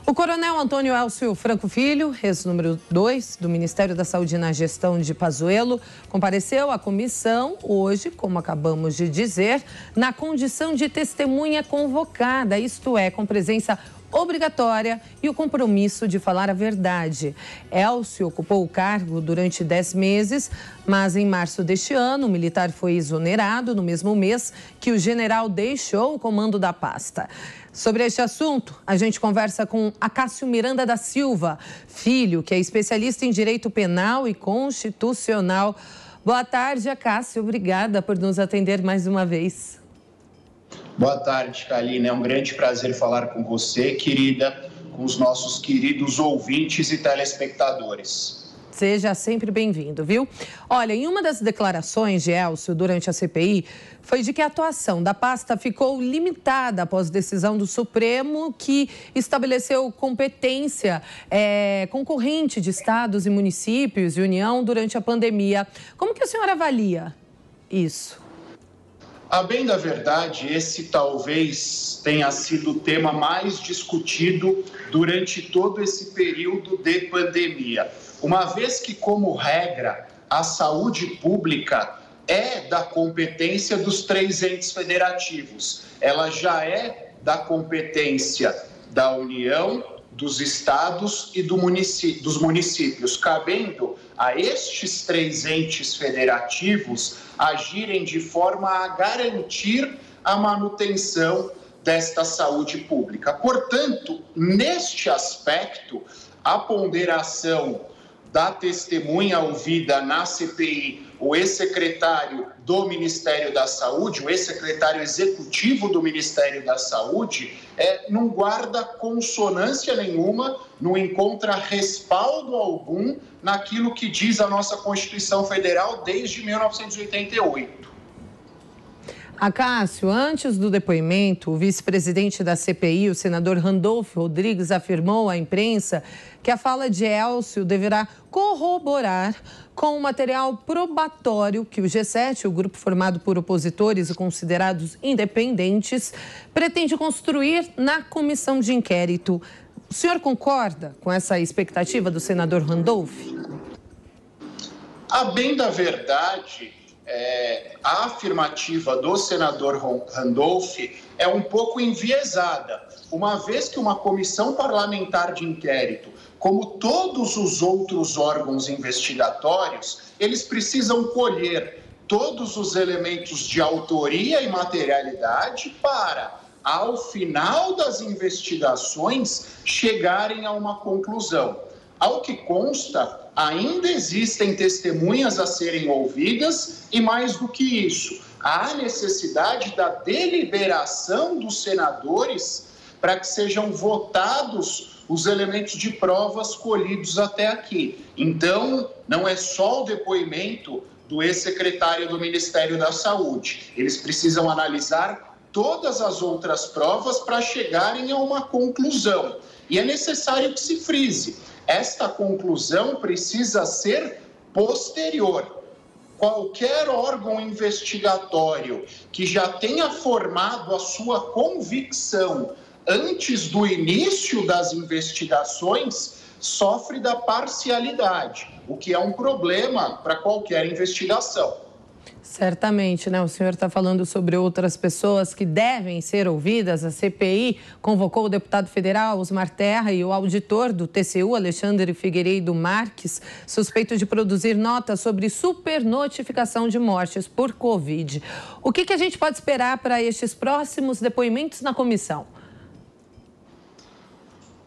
O coronel Antônio Elcio Franco Filho, ex-número 2 do Ministério da Saúde na gestão de Pazuello, compareceu à comissão hoje, como acabamos de dizer, na condição de testemunha convocada, isto é, com presença obrigatória e o compromisso de falar a verdade. Elcio ocupou o cargo durante 10 meses, mas em março deste ano, o militar foi exonerado no mesmo mês que o general deixou o comando da pasta. Sobre este assunto, a gente conversa com Acácio Miranda da Silva, filho, que é especialista em direito penal e constitucional. Boa tarde, Acácio. Obrigada por nos atender mais uma vez. Boa tarde, Kalina. É um grande prazer falar com você, querida, com os nossos queridos ouvintes e telespectadores. Seja sempre bem-vindo, viu? Olha, em uma das declarações de Elcio durante a CPI, foi de que a atuação da pasta ficou limitada após decisão do Supremo, que estabeleceu competência concorrente de estados e municípios e União durante a pandemia. Como que o senhor avalia isso? A bem da verdade, esse talvez tenha sido o tema mais discutido durante todo esse período de pandemia. Uma vez que, como regra, a saúde pública é da competência dos 3 entes federativos. Ela já é da competência da União, dos estados e dos municípios, cabendo a estes 3 entes federativos agirem de forma a garantir a manutenção desta saúde pública. Portanto, neste aspecto, a ponderação da testemunha ouvida na CPI, o ex-secretário do Ministério da Saúde, o ex-secretário executivo do Ministério da Saúde, não guarda consonância nenhuma, não encontra respaldo algum naquilo que diz a nossa Constituição Federal desde 1988. Acácio, antes do depoimento, o vice-presidente da CPI, o senador Randolfo Rodrigues, afirmou à imprensa que a fala de Elcio deverá corroborar com o material probatório que o G7, o grupo formado por opositores e considerados independentes, pretende construir na comissão de inquérito. O senhor concorda com essa expectativa do senador Randolfo? A bem da verdade, a afirmativa do senador Randolph é um pouco enviesada, uma vez que uma comissão parlamentar de inquérito, como todos os outros órgãos investigatórios, eles precisam colher todos os elementos de autoria e materialidade para, ao final das investigações, chegarem a uma conclusão. Ao que consta, ainda existem testemunhas a serem ouvidas e, mais do que isso, há necessidade da deliberação dos senadores para que sejam votados os elementos de provas colhidos até aqui. Então, não é só o depoimento do ex-secretário do Ministério da Saúde. Eles precisam analisar todas as outras provas para chegarem a uma conclusão. E é necessário que se frise. Esta conclusão precisa ser posterior. Qualquer órgão investigatório que já tenha formado a sua convicção antes do início das investigações sofre da parcialidade, o que é um problema para qualquer investigação. Certamente, né? O senhor está falando sobre outras pessoas que devem ser ouvidas. A CPI convocou o deputado federal Osmar Terra e o auditor do TCU, Alexandre Figueiredo Marques, suspeito de produzir notas sobre supernotificação de mortes por Covid. O que a gente pode esperar para estes próximos depoimentos na comissão?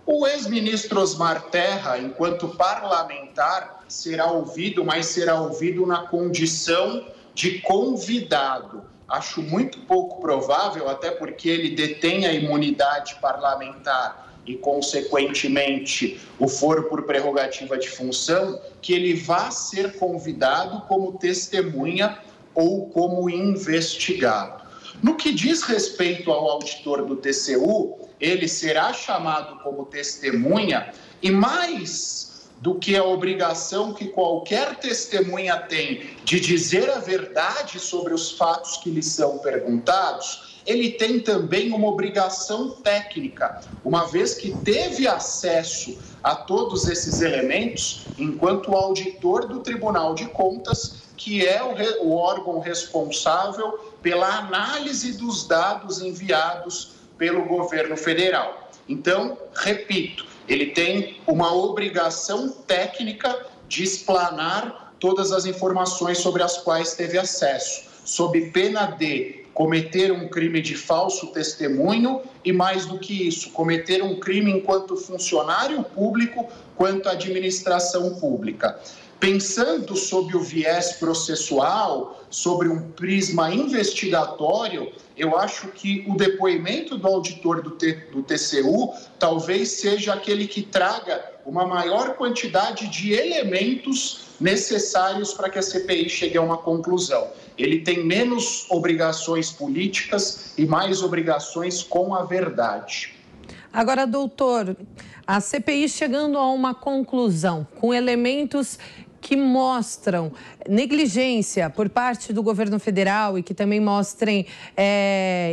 O ex-ministro Osmar Terra, enquanto parlamentar, será ouvido, mas será ouvido na condição de convidado. Acho muito pouco provável, até porque ele detém a imunidade parlamentar e, consequentemente, o foro por prerrogativa de função, que ele vá ser convidado como testemunha ou como investigado. No que diz respeito ao auditor do TCU, ele será chamado como testemunha e, mais do que a obrigação que qualquer testemunha tem de dizer a verdade sobre os fatos que lhe são perguntados, ele tem também uma obrigação técnica, uma vez que teve acesso a todos esses elementos enquanto auditor do Tribunal de Contas, que é o órgão responsável pela análise dos dados enviados pelo governo federal. Então, repito, ele tem uma obrigação técnica de explanar todas as informações sobre as quais teve acesso, sob pena de cometer um crime de falso testemunho e, mais do que isso, cometer um crime enquanto funcionário público, quanto administração pública. Pensando sob o viés processual, sobre um prisma investigatório, eu acho que o depoimento do auditor do TCU talvez seja aquele que traga uma maior quantidade de elementos necessários para que a CPI chegue a uma conclusão. Ele tem menos obrigações políticas e mais obrigações com a verdade. Agora, doutor, a CPI chegando a uma conclusão com elementos que mostram negligência por parte do governo federal e que também mostrem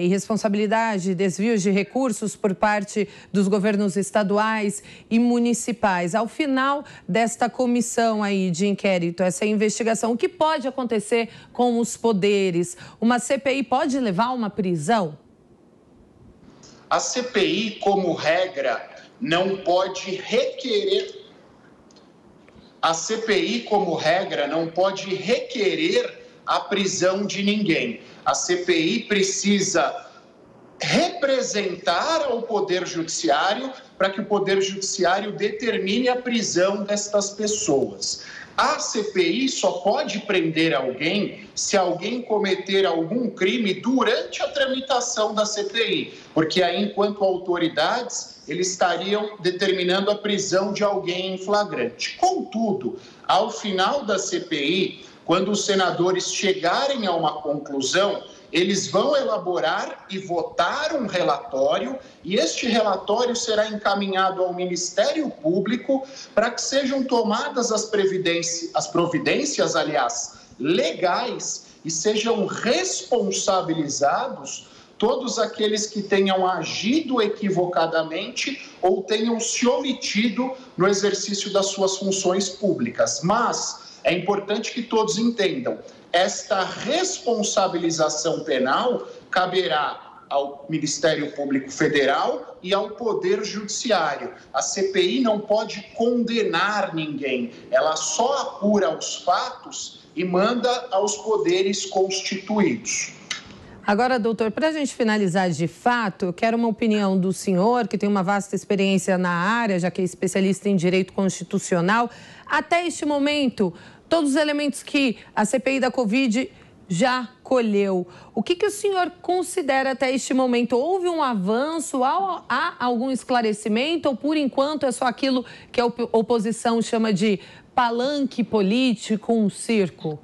irresponsabilidade, desvios de recursos por parte dos governos estaduais e municipais. Ao final desta comissão aí de inquérito, essa investigação, o que pode acontecer com os poderes? Uma CPI pode levar a uma prisão? A CPI, como regra, não pode requerer... A CPI, como regra, não pode requerer a prisão de ninguém. A CPI precisa representar ao Poder Judiciário para que o Poder Judiciário determine a prisão destas pessoas. A CPI só pode prender alguém se alguém cometer algum crime durante a tramitação da CPI, porque aí, enquanto autoridades, eles estariam determinando a prisão de alguém em flagrante. Contudo, ao final da CPI, quando os senadores chegarem a uma conclusão, eles vão elaborar e votar um relatório, e este relatório será encaminhado ao Ministério Público para que sejam tomadas as providências, legais, e sejam responsabilizados todos aqueles que tenham agido equivocadamente ou tenham se omitido no exercício das suas funções públicas. Mas é importante que todos entendam, esta responsabilização penal caberá ao Ministério Público Federal e ao Poder Judiciário. A CPI não pode condenar ninguém, ela só apura os fatos e manda aos poderes constituídos. Agora, doutor, para a gente finalizar de fato, eu quero uma opinião do senhor, que tem uma vasta experiência na área, já que é especialista em direito constitucional. Até este momento, todos os elementos que a CPI da Covid já colheu. O que o senhor considera até este momento? Houve um avanço? Há algum esclarecimento? Ou, por enquanto, é só aquilo que a oposição chama de palanque político, um circo?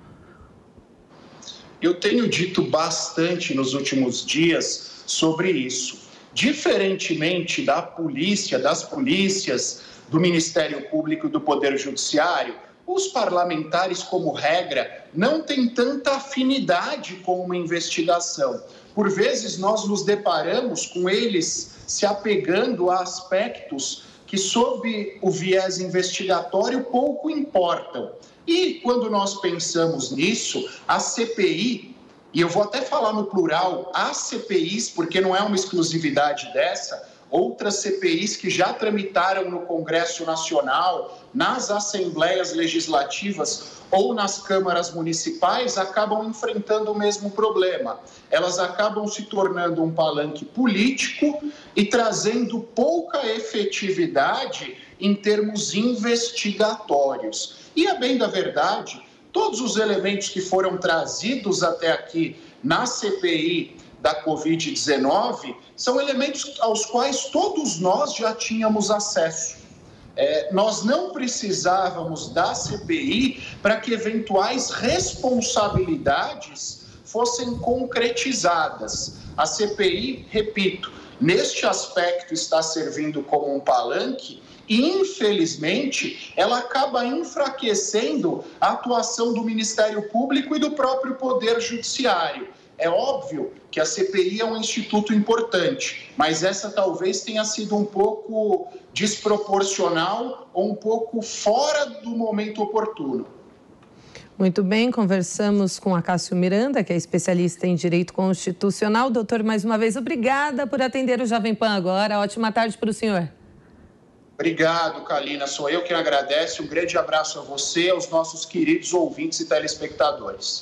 Eu tenho dito bastante nos últimos dias sobre isso. Diferentemente da polícia, das polícias, do Ministério Público e do Poder Judiciário, os parlamentares, como regra, não têm tanta afinidade com uma investigação. Por vezes, nós nos deparamos com eles se apegando a aspectos que, sob o viés investigatório, pouco importam. E quando nós pensamos nisso, a CPI, e eu vou até falar no plural, as CPIs, porque não é uma exclusividade dessa, outras CPIs que já tramitaram no Congresso Nacional, nas assembleias legislativas ou nas câmaras municipais, acabam enfrentando o mesmo problema. Elas acabam se tornando um palanque político e trazendo pouca efetividade em termos investigatórios. E, a bem da verdade, todos os elementos que foram trazidos até aqui na CPI da Covid-19 são elementos aos quais todos nós já tínhamos acesso. Nós não precisávamos da CPI para que eventuais responsabilidades fossem concretizadas. A CPI, repito, neste aspecto está servindo como um palanque e, infelizmente, ela acaba enfraquecendo a atuação do Ministério Público e do próprio Poder Judiciário. É óbvio que a CPI é um instituto importante, mas essa talvez tenha sido um pouco desproporcional ou um pouco fora do momento oportuno. Muito bem, conversamos com Acácio Miranda, que é especialista em Direito Constitucional. Doutor, mais uma vez, obrigada por atender o Jovem Pan agora. Ótima tarde para o senhor. Obrigado, Kalina. Sou eu quem agradece. Um grande abraço a você e aos nossos queridos ouvintes e telespectadores.